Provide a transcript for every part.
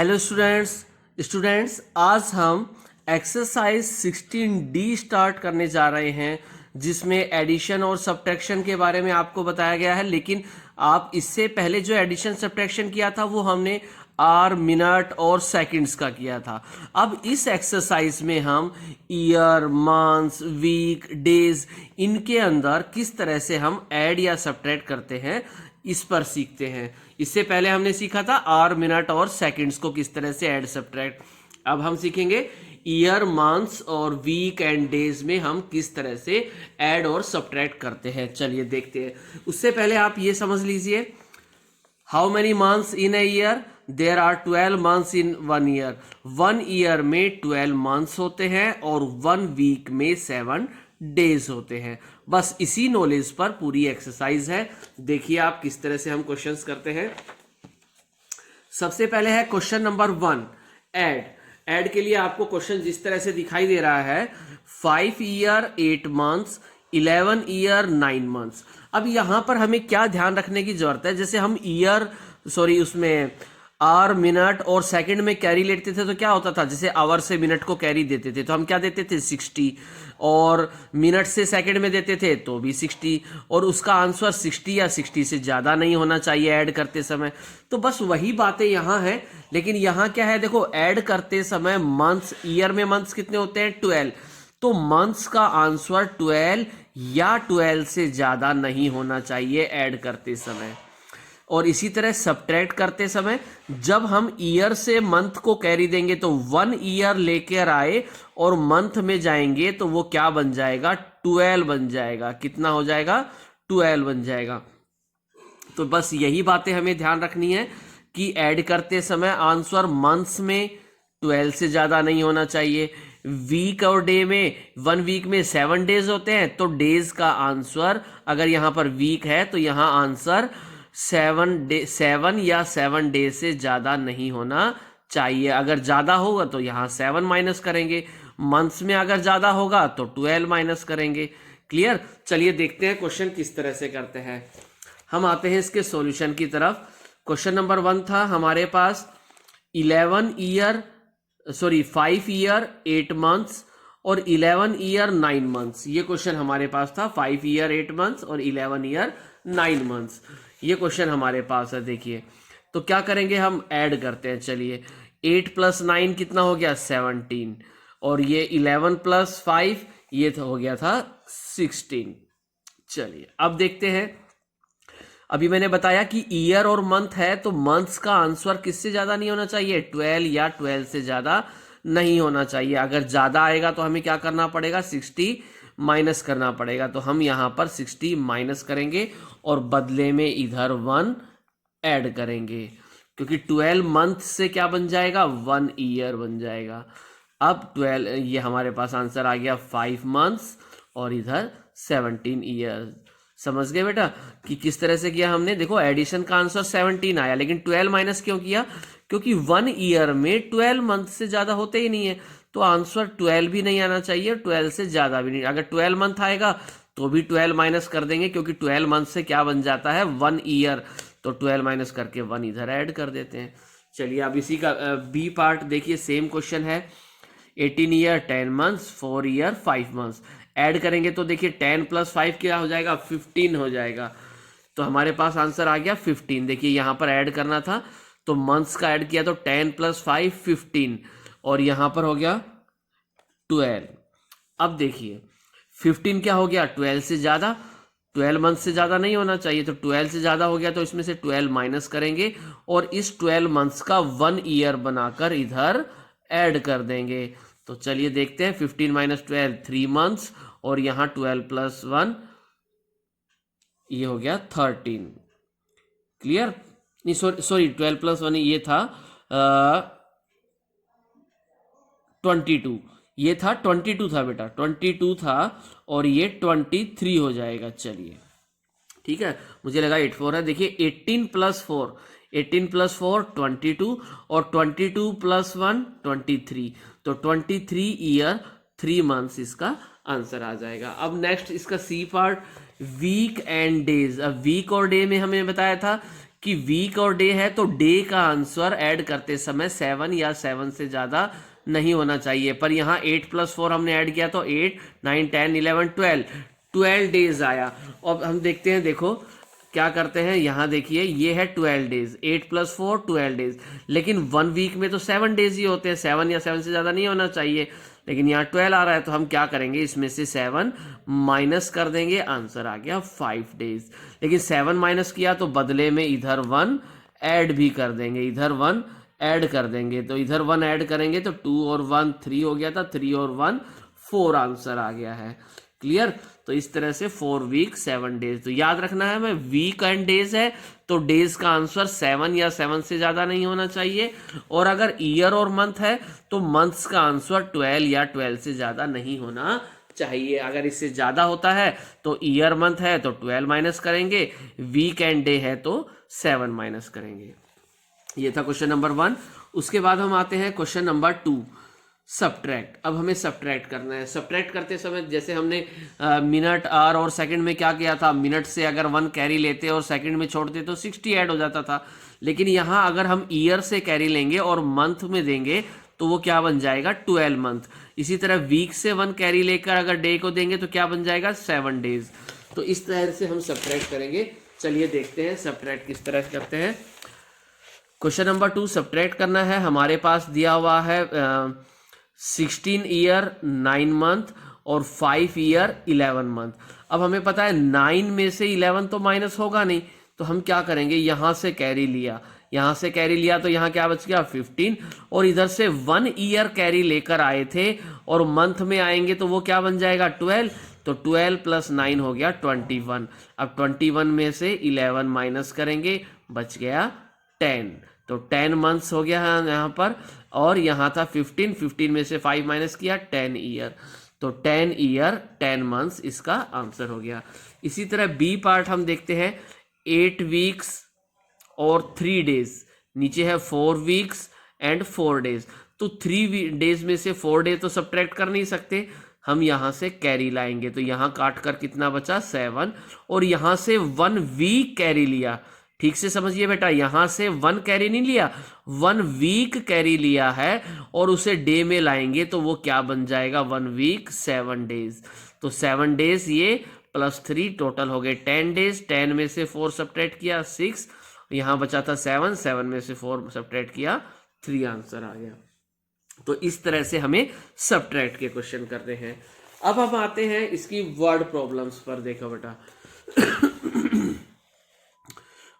Hello students आज हम exercise 16D start करने जा रहे हैं जिसमें एडिशन और सब्ट्रैक्शन के बारे में आपको बताया गया है। लेकिन आप इससे पहले जो एडिशन सब्ट्रैक्शन किया था वो हमने आवर, मिनट और सेकंड्स का किया था। अब इस एक्सरसाइज में हम ईयर, मंथ्स, वीक, डेज इनके अंदर किस तरह से हम ऐड या सब्ट्रैक्ट करते हैं इस पर सीखते हैं। इससे पहले हमने सीखा था आवर, मिनट और सेकंड्स को किस तरह से ऐड सब्ट्रैक्ट। अब हम सीखेंगे ईयर, मंथ्स और वीक एंड डेज में हम किस तरह से ऐड और सब्ट्रैक्ट करते हैं। चलिए देखते हैं। उससे पहले आप ये समझ लीजिए, how many months in a year? There are 12 months in 1 year. 1 year में 12 मंथ्स होते हैं और 1 वीक में 7 डेज होते हैं। बस इसी नॉलेज पर पूरी एक्सरसाइज है। देखिए आप किस तरह से हम क्वेश्चंस करते हैं। सबसे पहले है क्वेश्चन नंबर 1, ऐड के लिए आपको क्वेश्चन जिस तरह से दिखाई दे रहा है, 5 ईयर 8 मंथ्स, 11 ईयर 9 मंथ्स। अब यहां पर हमें क्या ध्यान रखने की जरूरत है, जैसे हम उसमें आवर, मिनट और सेकंड में कैरी लेते थे तो क्या होता था, जैसे आवर से मिनट को कैरी देते थे तो हम क्या देते थे 60, और मिनट से सेकंड में देते थे तो भी 60, और उसका आंसर 60 या 60 से ज़्यादा नहीं होना चाहिए ऐड करते समय। तो बस वही बातें यहाँ हैं। लेकिन यहाँ क्या है, देखो ऐड करते समय मंथ्स, ईयर में मंथ्स कितने होते हैं 12, तो मंथ्स का आंसर 12 या 12 से ज़्यादा नहीं होना चाहिए ऐड करते समय। और इसी तरह सब्ट्रैक्ट करते समय जब हम ईयर से मंथ को कैरी देंगे तो 1 ईयर लेकर आए और मंथ में जाएंगे तो वो क्या बन जाएगा, 12 बन जाएगा। कितना हो जाएगा, 12 बन जाएगा। तो बस यही बातें हमें ध्यान रखनी है कि ऐड करते समय आंसर मंथ्स में 12 से ज़्यादा नहीं होना चाहिए। वीक और डे में 1 वीक में 7 डेज होते हैं तो डेज का आंसर, अगर यहाँ पर वीक है तो यहाँ आंसर 7 या 7 डेज से ज़्यादा नहीं होना चाहिए। अगर ज़्यादा होगा तो यहाँ 7 माइनस करेंगे, मंथ्स में अगर ज़्यादा होगा तो 12 माइनस करेंगे। क्लियर? चलिए देखते हैं क्वेश्चन किस तरह से करते हैं। हम आते हैं इसके सॉल्यूशन की तरफ। क्वेश्चन नंबर 1 था हमारे पास 5 ईयर 8 मंथ्स और 11 ईयर 9 मंथ्स। ये क्वेश्चन हमारे पास था, 5 ईयर 8 मंथ्स और 11 ईयर 9 मंथ्स। ये क्वेश्चन हमारे पास है। देखिए तो क्या करेंगे, हम ऐड करते हैं। चलिए 8 + 9 कितना हो गया, 17, और ये 11 + 5 ये हो गया था 16। चलिए अब देखते हैं। अभी मैंने बताया कि ईयर और मंथ है तो मंथ्स का आंसर किससे ज्यादा नहीं होना चाहिए, 12 या 12 से ज्यादा नहीं होना चाहिए। अगर ज्यादा आएगा तो हमें क्या करना पड़ेगा, 60 माइनस करना पड़ेगा। तो हम यहां पर 60 माइनस करेंगे और बदले में इधर 1 ऐड करेंगे, क्योंकि 12 मंथ से क्या बन जाएगा, 1 ईयर बन जाएगा। अब 12, ये हमारे पास आंसर आ गया 5 मंथ्स और इधर 17 ईयर। समझ गए बेटा कि किस तरह से किया हमने। देखो एडिशन का आंसर 17 आया, लेकिन 12 माइनस क्यों किया, क्योंकि 1 ईयर में 12 मंथ से ज्यादा होते ही नहीं है, तो आंसर 12 भी नहीं आना चाहिए, 12 से ज्यादा भी नहीं। अगर 12 मंथ आएगा तो भी 12 माइनस कर देंगे, क्योंकि 12 मंथ से क्या बन जाता है, 1 ईयर, तो 12 माइनस करके 1 इधर ऐड कर देते हैं। चलिए अब इसी का बी पार्ट देखिए, सेम क्वेश्चन है। 18 year 10 months, 4 year 5 months. Add करेंगे तो देखिए 10 + 5 क्या हो जाएगा, 15 हो जाएगा। तो हमारे पास आंसर आ गया 15। देखिए यहां पर ऐड करना था तो मंथ्स का ऐड किया तो 10 + 5 15, और यहां पर हो गया 12। अब देखिए 15 क्या हो गया, 12 से ज्यादा, 12 मंथ से ज्यादा नहीं होना चाहिए, तो 12 से ज्यादा हो गया तो इसमें से 12 माइनस करेंगे और इस 12 मंथ्स का 1 ईयर बनाकर इधर ऐड कर देंगे। तो चलिए देखते हैं, 15 - 12 3 मंथ्स, और यहां 12 + 1 ये हो गया 13। क्लियर? नहीं सॉरी 12 + 1 ये था 22, ये था 22 था बेटा, 22 था, और ये 23 हो जाएगा। चलिए ठीक है, मुझे लगा 84 है। देखिए 18 + 4, 18 + 4 22, और 22 + 1 23, तो 23 ईयर 3 मंथ्स इसका आंसर आ जाएगा। अब नेक्स्ट इसका C part, week end days. अब वीक और डे में हमें बताया था कि वीक और डे है तो डे का आंसर ऐड करते समय 7 या 7 से ज़्यादा नहीं होना चाहिए। पर यहाँ 8+4 हमने ऐड किया तो 8, 9, 10, 11, 12 डेज आया। अब हम देखते हैं, देखो क्या करते हैं, यहाँ देखिए ये है 12 डेज, 8+4 12 डेज, लेकिन 1 वीक में तो 7 डेज ही होते हैं, 7 या 7 से ज़्यादा नहीं होना चाहिए, लेकिन यहाँ 12 आ रहा है तो हम क्या करेंगे, इसमें से 7 माइनस कर देंगे, आंसर आ गया 5 डेज। लेकिन 7 माइनस किया तो बदले में इधर 1 ऐड भी कर देंगे, इधर 1 ऐड कर देंगे, तो इधर 1 ऐड करेंगे तो 2 और 1 3 हो गया था, 3 और 1 4 आंसर आ गया है। क्लियर? तो इस तरह से 4 वीक 7 डेज। तो याद रखना है, मैं वीक एंड डेज है तो डेज का आंसर 7 या 7 से ज़्यादा नहीं होना चाहिए, और अगर ईयर और मंथ है तो मंथ्स का आंसर 12 या 12 से ज़्यादा नहीं होना चाहिए। अगर इससे ज़्यादा होता है तो ईयर मंथ है तो 12 माइनस करेंगे, वीक एंड डे है तो 7 माइनस करेंगे। ये था क्वेश्चन नंबर 1। उसके बाद हम आते हैं क्वेश्चन नंबर 2, सब्ट्रैक्ट। अब हमें सब्ट्रैक्ट करना है। सब्ट्रैक्ट करते समय जैसे हमने मिनट, आवर और सेकंड में क्या किया था, मिनट से अगर 1 कैरी लेते और सेकंड में छोड़ते तो 60 ऐड हो जाता था, लेकिन यहाँ अगर हम ईयर से कैरी लेंगे और मंथ में देंगे तो वो क्या बन जाएगा, 12 मंथ। इसी तरह वीक से 1 कैरी लेकर अगर डे को देंगे तो क्या बन जाएगा, 7 डेज। तो इस तरह से हम सब्ट्रैक्ट करेंगे। चलिए देखते हैं सब्ट्रैक्ट किस तरह करते हैं। क्वेश्चन नंबर 2, सब्ट्रैक्ट करना है। हमारे पास दिया हुआ है 16 ईयर 9 मंथ और 5 ईयर 11 मंथ। अब हमें पता है 9 में से 11 तो माइनस होगा नहीं, तो हम क्या करेंगे, यहाँ से कैरी लिया, यहाँ से कैरी लिया तो यहाँ क्या बच गया 15, और इधर से 1 ईयर कैरी लेकर आए थे और मंथ में आएंगे तो वो क्या बन जाएगा 12, तो 12 + 9 हो गया 21। अब 21 में से 11 माइनस करेंगे, बच गया 10, तो 10 मंथ्स हो गया है यहाँ पर, और यहाँ था 15 में से 5 माइनस किया 10 ईयर, तो 10 ईयर 10 मंथ्स इसका आंसर हो गया। इसी तरह बी पार्ट हम देखते हैं, 8 वीक्स और 3 डेज, नीचे है 4 वीक्स एंड 4 डेज। तो 3 डेज में से 4 डेज तो सब्ट्रैक्ट कर नहीं सकते, हम यहाँ से कैरी लाएंगे, तो यहाँ काट कर कितना बचा 7, और यहाँ से 1 वीक कैरी लिया। ठीक से समझिए बेटा, यहाँ से 1 कैरी नहीं लिया, 1 वीक कैरी लिया है, और उसे डे में लाएंगे तो वो क्या बन जाएगा, 1 वीक 7 डेज। तो 7 डेज ये +3 टोटल हो गए 10 डेज। 10 में से 4 सब्ट्रैक्ट किया 6, यहाँ बचा था 7, 7 में से 4 सब्ट्रैक्ट किया 3, आंसर आ गया। तो इस तरह से हमें सब्ट्रैक्ट के क्वेश्चन करने हैं। अब हम आते हैं इसकी वर्ड प्रॉब्लम्स पर। देखो बेटा,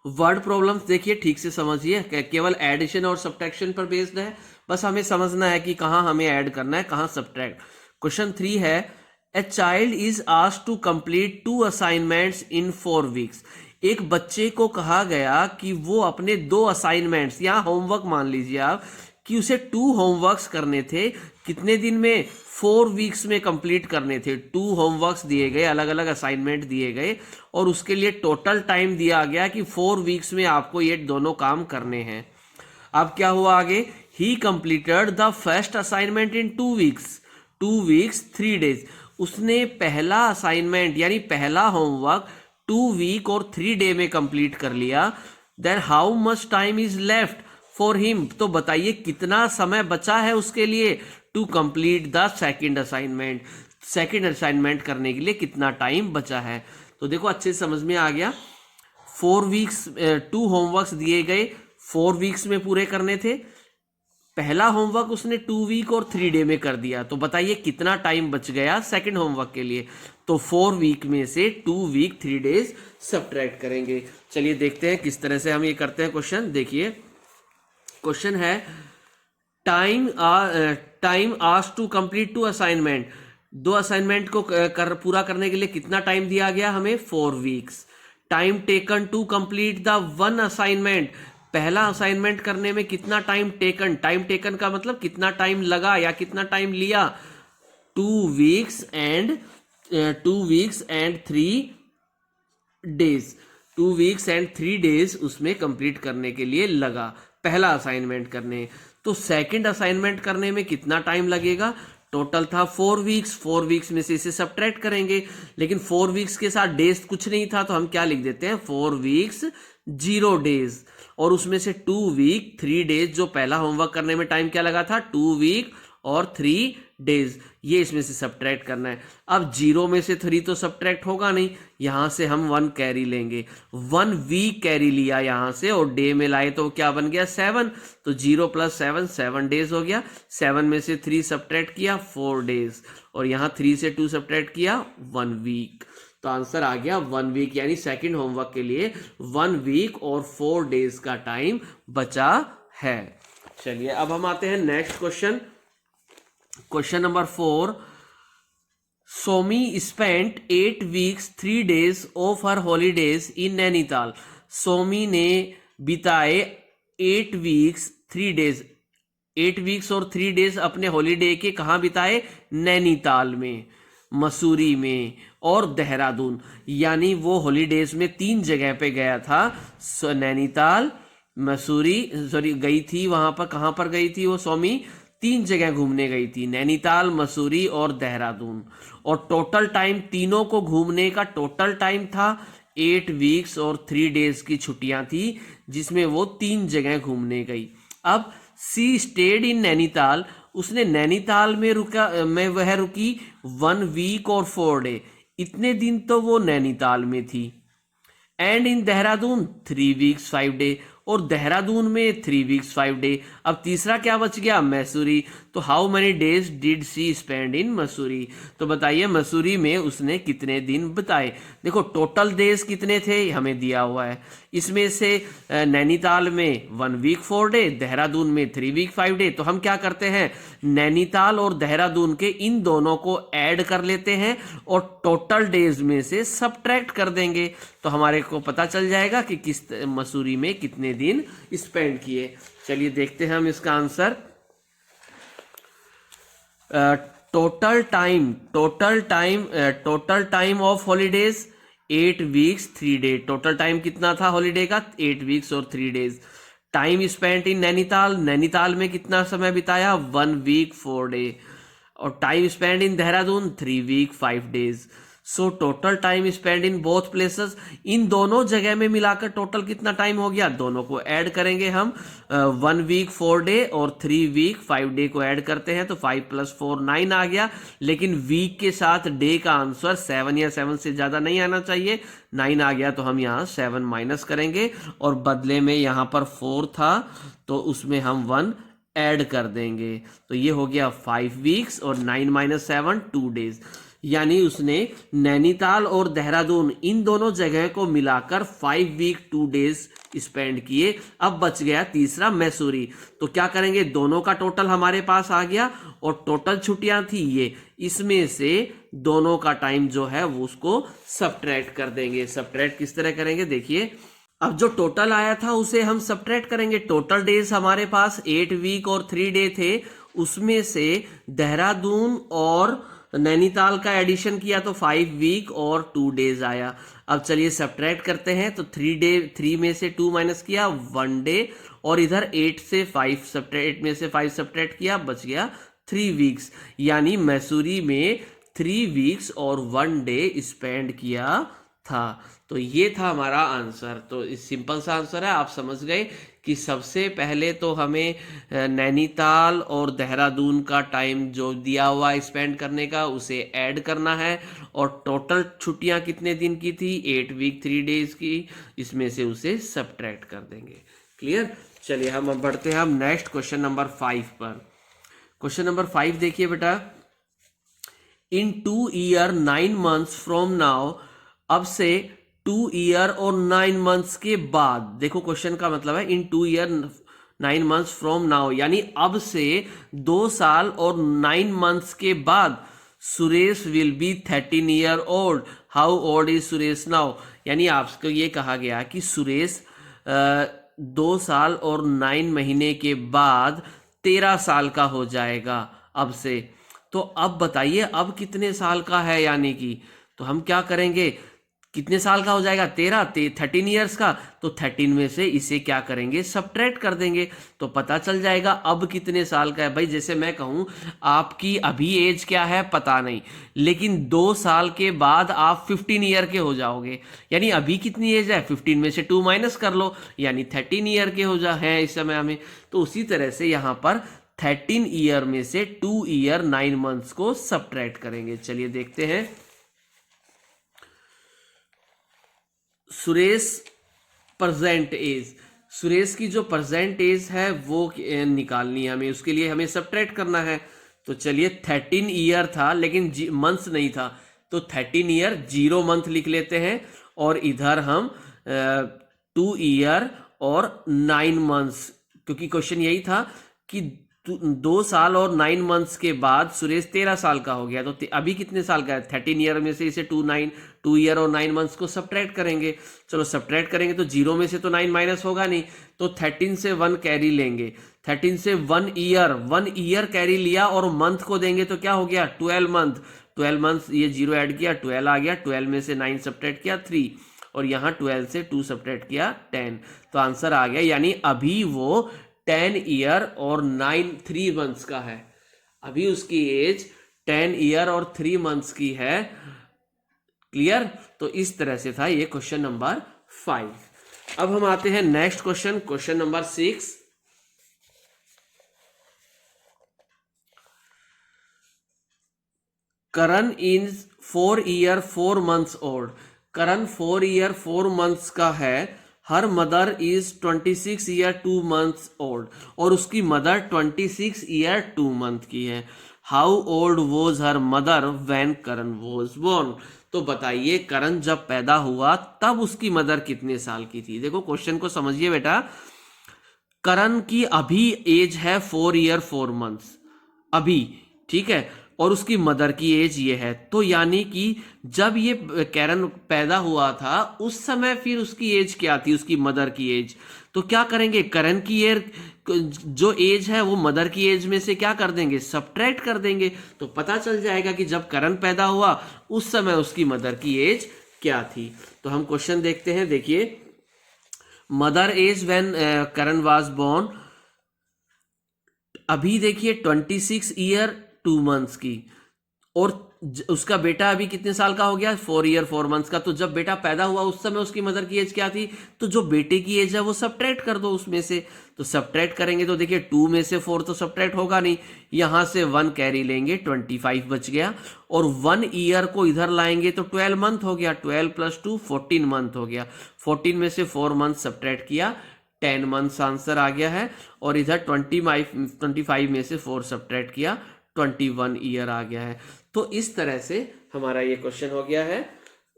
वर्ड प्रॉब्लम्स देखिए ठीक से समझिए, केवल एडिशन और सब्ट्रैक्शन पर बेस्ड है, बस हमें समझना है कि कहाँ हमें ऐड करना है, कहाँ सब्ट्रैक्ट। क्वेश्चन 3 है, a child is asked to complete 2 assignments in 4 weeks. एक बच्चे को कहा गया कि वो अपने 2 असाइनमेंट्स, यहाँ होमवर्क मान लीजिए आप, कि उसे 2 होमवर्क्स करने थे, कितने दिन में, 4 वीक्स में कंप्लीट करने थे। 2 होमवर्क्स दिए गए, अलग अलग असाइनमेंट दिए गए, और उसके लिए टोटल टाइम दिया गया कि 4 वीक्स में आपको ये दोनों काम करने हैं। अब क्या हुआ आगे, ही completed the first assignment in 2 weeks, 2 weeks 3 days. उसने पहला असाइनमेंट यानी पहला होमवर्क 2 वीक और 3 डे में कंप्लीट कर लिया। Then how much time is left for him, तो बताइए कितना समय बचा है उसके लिए to complete the second assignment, second assignment करने के लिए कितना टाइम बचा है। तो देखो अच्छे से समझ में आ गया, 4 वीक्स 2 होमवर्क्स दिए गए, 4 वीक्स में पूरे करने थे, पहला होमवर्क उसने 2 वीक और 3 डे में कर दिया, तो बताइए कितना टाइम बच गया सेकंड होमवर्क के लिए। तो 4 वीक में से 2 वीक 3 डेज सब्ट्रैक्ट करेंगे। चलिए देखते हैं किस तरह से हम ये करते हैं क्वेश्चन। देखिए क्वेश्चन है, time asked to complete 2 assignment, 2 assignment को पूरा करने के लिए कितना टाइम दिया गया हमें, 4 weeks. Time taken to complete the 1 assignment, पहला असाइनमेंट करने में कितना टाइम टेकन, टाइम टेकन का मतलब कितना टाइम लगा या कितना टाइम लिया, 2 weeks and 3 days, 2 weeks and 3 days उसमें कंप्लीट करने के लिए लगा पहला असाइनमेंट करने। तो सेकंड असाइनमेंट करने में कितना टाइम लगेगा, टोटल था 4 वीक्स, 4 वीक्स में से इसे सब्ट्रैक्ट करेंगे, लेकिन 4 वीक्स के साथ डेज कुछ नहीं था तो हम क्या लिख देते हैं 4 वीक्स 0 डेज, और उसमें से 2 वीक 3 डेज, जो पहला होमवर्क करने में टाइम क्या लगा था 2 वीक और 3 डेज, ये इसमें से सब्ट्रैक्ट करना है। अब 0 में से 3 तो सब्ट्रैक्ट होगा नहीं, यहां से हम 1 कैरी लेंगे, 1 वीक कैरी लिया यहां से और डे में लाए तो क्या बन गया 7, तो 0 + 7 7 डेज हो गया। 7 में से 3 सब्ट्रैक्ट किया 4 डेज, और यहां 3 से 2 सब्ट्रैक्ट किया 1 वीक, तो आंसर आ गया 1 वीक, यानी सेकंड होमवर्क के लिए 1 वीक और 4 डेज का टाइम बचा है। चलिए अब हम आते हैं next question, question number 4। Somi spent 8 weeks 3 days of her holidays in Nainital. Somi ने बिताए 8 वीक्स 3 डेज, 8 वीक्स और 3 डेज अपने हॉलीडे के कहाँ बिताए, नैनीताल में, मसूरी में और देहरादून, यानी वो हॉलीडेज में 3 जगह पे गया था, नैनीताल, मसूरी, सॉरी गई थी वहां पर, कहां पर गई थी वो सोमी, 3 जगह घूमने गई थी, नैनीताल, मसूरी और देहरादून, और टोटल टाइम तीनों को घूमने का टोटल टाइम था 8 वीक्स और 3 डेज की छुट्टियां थी, जिसमें वो 3 जगह घूमने गई। अब सी स्टेड इन नैनीताल, उसने नैनीताल में वह रुकी 1 वीक और 4 डे, इतने दिन तो वो नैनीताल में थी। And in Dehradun 3 weeks 5 day, और देहरादून में 3 वीक्स 5 डे। अब तीसरा क्या बच गया, मसूरी, तो how many days did she spend in Mussoorie, तो बताइए मसूरी में उसने कितने दिन बिताए। देखो टोटल डेज कितने थे हमें दिया हुआ है, इसमें से नैनीताल में 1 वीक 4 डे, देहरादून में 3 वीक 5 डे, तो हम क्या करते हैं नैनीताल और देहरादून के इन दोनों को ऐड कर लेते हैं और टोटल डेज में से सब्ट्रैक्ट कर देंगे, तो हमारे को पता चल जाएगा कि किस मसूरी में कितने दिन स्पेंड किए। चलिए देखते हैं हम इसका answer. Total time of holidays 8 weeks 3 day, total time कितना था हॉलीडे का 8 वीक्स और 3 days. Time spent in Nainital, Nainital में कितना समय बिताया 1 वीक 4 डे, और time spend in Dehradun 3 week 5 days. So total time spend in both places, इन दोनों जगह में मिलाकर टोटल कितना टाइम हो गया, दोनों को ऐड करेंगे हम, 1 वीक 4 डे और 3 वीक 5 डे को ऐड करते हैं तो 5 + 4 9 आ गया, लेकिन वीक के साथ डे का आंसर 7 या 7 से ज्यादा नहीं आना चाहिए, 9 आ गया तो हम यहाँ 7 माइनस करेंगे, और बदले में यहाँ पर 4 था तो उसमें हम 1 ऐड कर देंगे, तो ये हो गया 5 वीक्स और 9 - 7 2 डेज, यानी उसने नैनीताल और देहरादून इन दोनों जगह को मिलाकर 5 वीक 2 डेज स्पेंड किए। अब बच गया तीसरा मैसूरी, तो क्या करेंगे दोनों का टोटल हमारे पास आ गया और टोटल छुट्टियां थी ये, इसमें से दोनों का टाइम जो है वो उसको सब्ट्रैक्ट कर देंगे। सब्ट्रैक्ट किस तरह करेंगे देखिए, अब जो टोटल आया था उसे हम सब्ट्रैक्ट करेंगे, टोटल डेज हमारे पास 8 वीक और 3 डे थे, उसमें से देहरादून और नैनीताल का एडिशन किया तो 5 वीक और 2 डेज आया। अब चलिए सब्ट्रैक्ट करते हैं, तो 3 में से 2 माइनस किया 1 डे, और इधर 8 से 5 सब्ट्रैक्ट में से 5 सब्ट्रैक्ट किया, बच गया 3 वीक्स, यानी मैसूरी में 3 वीक्स और 1 डे स्पेंड किया था। तो ये था हमारा आंसर, तो इस सिंपल सा आंसर है, आप समझ गए कि सबसे पहले तो हमें नैनीताल और देहरादून का टाइम जो दिया हुआ स्पेंड करने का उसे ऐड करना है, और टोटल छुट्टियां कितने दिन की थी 8 वीक 3 डेज की, इसमें से उसे सब्ट्रैक्ट कर देंगे। क्लियर, चलिए हम अब बढ़ते हैं हम नेक्स्ट क्वेश्चन नंबर 5 पर। क्वेश्चन नंबर 5 देखिए बेटा, इन 2 ईयर 9 मंथ्स फ्रॉम नाउ, अब से 2 ईयर और 9 मंथ्स के बाद, देखो क्वेश्चन का मतलब है इन 2 ईयर 9 मंथ्स फ्रॉम नाउ, यानी अब से 2 साल और 9 मंथ्स के बाद Suresh will be 13 year old, how old is Suresh now, यानी आपको ये कहा गया कि सुरेश 2 साल और 9 महीने के बाद 13 साल का हो जाएगा अब से। तो अब बताइए अब कितने साल का है, यानी कि तो हम क्या करेंगे कितने साल का हो जाएगा 13 ईयर्स का, तो 13 में से इसे क्या करेंगे सब्ट्रैक्ट कर देंगे तो पता चल जाएगा अब कितने साल का है। भाई जैसे मैं कहूँ आपकी अभी एज क्या है पता नहीं, लेकिन 2 साल के बाद आप 15 ईयर के हो जाओगे, यानी अभी कितनी एज है 15 में से 2 माइनस कर लो, यानी 13 ईयर के हो जा हैं इस समय हमें। तो उसी तरह से यहाँ पर 13 ईयर में से 2 ईयर 9 मंथ्स को सब्ट्रैक्ट करेंगे। चलिए देखते हैं। सुरेश प्रेजेंट एज, सुरेश की जो प्रेजेंट एज है वो निकालनी है हमें, उसके लिए हमें सब्ट्रैक्ट करना है। तो चलिए 13 ईयर था लेकिन मंथ्स नहीं था, तो 13 ईयर 0 मंथ लिख लेते हैं, और इधर हम 2 ईयर और 9 मंथ्स, क्योंकि क्वेश्चन यही था कि 2 साल और 9 मंथ्स के बाद सुरेश 13 साल का हो गया, तो अभी कितने साल का है 13 ईयर में से इसे 2 ईयर और 9 मंथ्स को सब्ट्रैक्ट करेंगे। चलो सब्ट्रैक्ट करेंगे तो 0 में से तो 9 माइनस होगा नहीं, तो 13 से 1 कैरी लेंगे, 13 से 1 ईयर कैरी लिया और मंथ को देंगे तो क्या हो गया 12 मंथ, 12 मंथ ये 0 ऐड किया 12 आ गया, 12 में से 9 सब्ट्रैक्ट किया 3, और यहाँ 12 से 2 सब्ट्रैक्ट किया 10, तो आंसर आ गया। यानी अभी वो 10 ईयर और 3 मंथ्स का है, अभी उसकी एज 10 ईयर और 3 मंथ्स की है। क्लियर? तो इस तरह से था ये क्वेश्चन नंबर 5। अब हम आते हैं next question, question number 6। Karan is 4 year 4 months old, Karan 4 year 4 months का है। Her mother is 26 year 2 months old, और उसकी मदर 26 ईयर 2 मंथ की है। How old was her mother when Karan was born, तो बताइए करण जब पैदा हुआ तब उसकी मदर कितने साल की थी। देखो क्वेश्चन को समझिए बेटा, करण की अभी एज है 4 ईयर 4 मंथ्स अभी, ठीक है, और उसकी मदर की एज ये है, तो यानी कि जब ये करण पैदा हुआ था उस समय फिर उसकी एज क्या थी, उसकी मदर की एज। तो क्या करेंगे, करण की एज जो एज है वो मदर की एज में से क्या कर देंगे सब्ट्रैक्ट कर देंगे, तो पता चल जाएगा कि जब करण पैदा हुआ उस समय उसकी मदर की एज क्या थी। तो हम क्वेश्चन देखते हैं। देखिए, mother age when Karan was born, अभी देखिए 26 ईयर 2 मंथ्स की, और उसका बेटा अभी कितने साल का हो गया 4 ईयर 4 मंथ्स का। तो जब बेटा पैदा हुआ उस समय उसकी मदर की एज क्या थी, तो जो बेटे की एज है वो सब्ट्रैक्ट कर दो उसमें से। तो सब्ट्रैक्ट करेंगे तो देखिए 2 में से 4 तो सब्ट्रैक्ट होगा नहीं, यहां से 1 कैरी लेंगे 25 बच गया, और 1 ईयर को इधर लाएंगे तो 12 मंथ हो गया, 12 + 2 14 मंथ हो गया, 14 में से 4 मंथ सब्ट्रैक्ट किया 10 मंथ्स आंसर आ गया है, और इधर 25 में से 4 सब्ट्रैक्ट किया 21 ईयर आ गया है। तो इस तरह से हमारा ये क्वेश्चन हो गया है।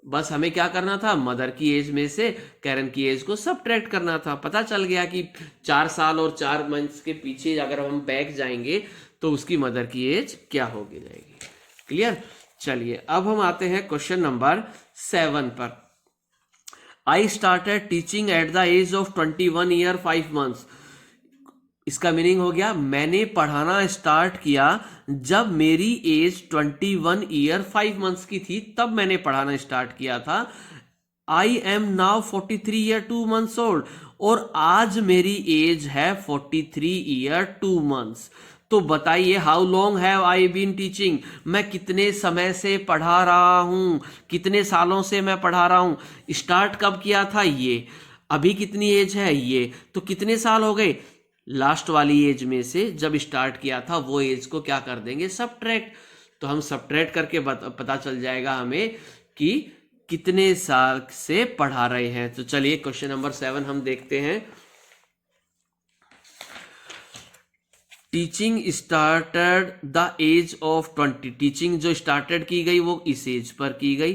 बस हमें क्या करना था, मदर की एज में से कैरन की एज को सब्ट्रैक्ट करना था। पता चल गया कि 4 साल और 4 मंथ्स के पीछे अगर हम बैक जाएंगे तो उसकी मदर की एज क्या होगी जाएगी। क्लियर? चलिए अब हम आते हैं क्वेश्चन नंबर 7 पर। I started teaching at the age of 21 year 5 months. इसका मीनिंग हो गया मैंने पढ़ाना स्टार्ट किया जब मेरी एज 21 ईयर 5 मंथ्स की थी, तब मैंने पढ़ाना स्टार्ट किया था। I am now 43 year 2 months old, और आज मेरी एज है 43 ईयर 2 मंथ्स। तो बताइए how long have I been teaching, मैं कितने समय से पढ़ा रहा हूं, कितने सालों से मैं पढ़ा रहा हूं। स्टार्ट कब किया था ये, अभी कितनी एज है ये, तो कितने साल हो गए, लास्ट वाली एज में से जब स्टार्ट किया था वो एज को क्या कर देंगे सब्ट्रैक्ट। तो हम सब्ट्रैक्ट करके पता चल जाएगा हमें कि कितने साल से पढ़ा रहे हैं। तो चलिए क्वेश्चन नंबर 7 हम देखते हैं। Teaching started the age of 20, teaching जो स्टार्टेड की गई वो इस एज पर की गई।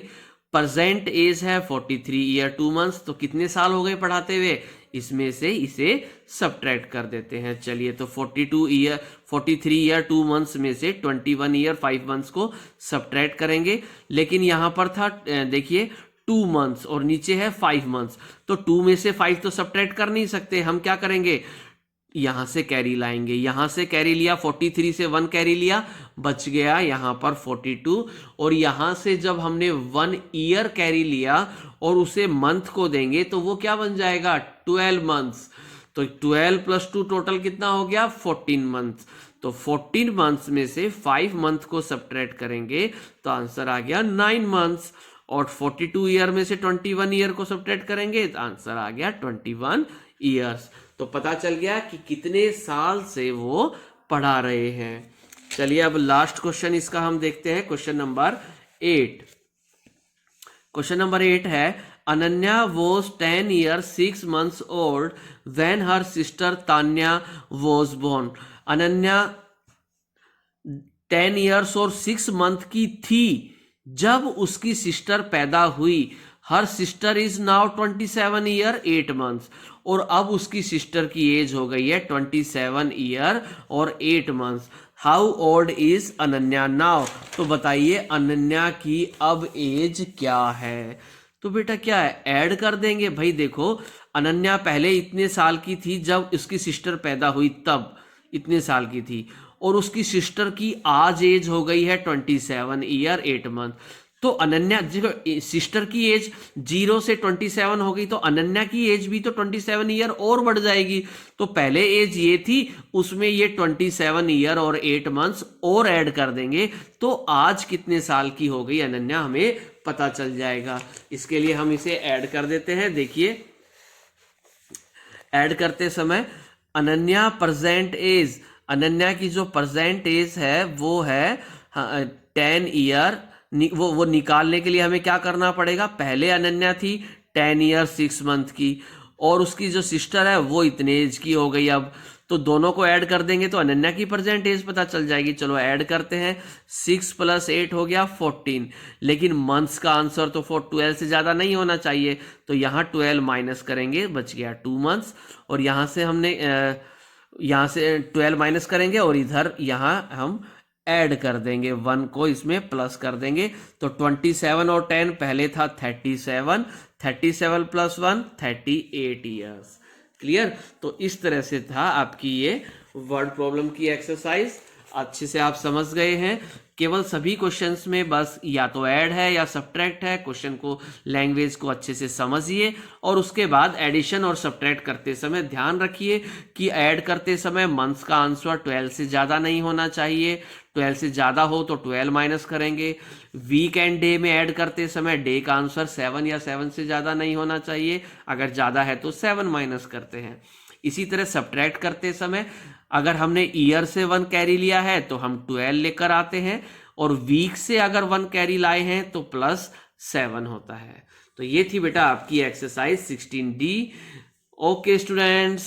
प्रेजेंट एज है 43 ईयर 2 मंथ्स, तो कितने साल हो गए पढ़ाते हुए, इसमें से इसे सब्ट्रैक्ट कर देते हैं। चलिए तो 43 ईयर 2 मंथ्स में से 21 ईयर 5 मंथ्स को सब्ट्रैक्ट करेंगे। लेकिन यहां पर था देखिए 2 मंथ्स और नीचे है 5 मंथ्स, तो 2 में से 5 तो सब्ट्रैक्ट कर नहीं सकते। हम क्या करेंगे, यहां से कैरी लाएंगे, यहां से कैरी लिया, 43 से 1 कैरी लिया, बच गया यहां पर 42। और यहां से जब हमने 1 ईयर कैरी लिया और उसे मंथ को देंगे तो वो क्या बन जाएगा, 12 मंथ्स। तो 12 + 2 टोटल कितना हो गया, 14 मंथ्स। तो 14 मंथ्स में से 5 मंथ को सब्ट्रैक्ट करेंगे तो आंसर आ गया 9 मंथ्स। और 42 ईयर में से 21 ईयर को सब्ट्रैक्ट करेंगे तो आंसर आ गया 21 ईयर्स। तो पता चल गया कि कितने साल से वो पढ़ा रहे हैं। चलिए अब लास्ट क्वेश्चन इसका हम देखते हैं, क्वेश्चन नंबर 8। क्वेश्चन नंबर 8 है, Ananya was 10 years 6 months old when her sister Tanya was born। Ananya 10 years और 6 month की थी जब उसकी सिस्टर पैदा हुई। Her sister is now 27 year 8 months। और अब उसकी सिस्टर की एज हो गई है 27 year और 8 months। How old is Ananya now. तो बताइए अनन्या की अब एज क्या है। तो बेटा क्या है, ऐड कर देंगे। भाई देखो, अनन्या पहले इतने साल की थी जब उसकी सिस्टर पैदा हुई, तब इतने साल की थी, और उसकी सिस्टर की आज एज हो गई है 27 year 8 month। तो अनन्या सिस्टर की एज 0 से 27 हो गई, तो अनन्या की एज भी तो 27 ईयर और बढ़ जाएगी। तो पहले एज ये थी, उसमें ये 27 ईयर और 8 मंथ्स और ऐड कर देंगे तो आज कितने साल की हो गई अनन्या हमें पता चल जाएगा। इसके लिए हम इसे ऐड कर देते हैं। देखिए ऐड करते समय अनन्या प्रेजेंट एज, अनन्या की जो प्रेजेंट एज है वो है 10 ईयर। वो निकालने के लिए हमें क्या करना पड़ेगा, पहले अनन्या थी 10 ईयर 6 मंथ की और उसकी जो सिस्टर है वो इतने एज की हो गई अब। तो दोनों को ऐड कर देंगे तो अनन्या की प्रेजेंट एज पता चल जाएगी। चलो ऐड करते हैं, 6 + 8 हो गया 14। लेकिन मंथ्स का आंसर तो 12 से ज़्यादा नहीं होना चाहिए, तो यहाँ 12 माइनस करेंगे, बच गया 2 मंथ्स। और यहाँ से हमने यहाँ से 12 माइनस करेंगे और इधर यहाँ हम ऐड कर देंगे, 1 को इसमें प्लस कर देंगे। तो 27 और 10 पहले था 37, 37 + 1 38 ईयर्स। क्लियर। तो इस तरह से था आपकी ये वर्ड प्रॉब्लम की एक्सरसाइज। अच्छे से आप समझ गए हैं। केवल सभी क्वेश्चंस में बस या तो ऐड है या सब्ट्रैक्ट है। क्वेश्चन को, लैंग्वेज को अच्छे से समझिए और उसके बाद एडिशन और सब्ट्रैक्ट करते समय ध्यान रखिए कि ऐड करते समय मंथ्स का आंसर 12 से ज़्यादा नहीं होना चाहिए। 12 से ज़्यादा हो तो 12 माइनस करेंगे। वीक एंड डे में ऐड करते समय डे का आंसर 7 या 7 से ज़्यादा नहीं होना चाहिए। अगर ज़्यादा है तो 7 माइनस करते हैं। इसी तरह सब्ट्रैक्ट करते समय अगर हमने ईयर से 1 कैरी लिया है तो हम 12 लेकर आते हैं, और वीक से अगर 1 कैरी लाए हैं तो +7 होता है। तो ये थी बेटा आपकी एक्सरसाइज 16D। Okay students.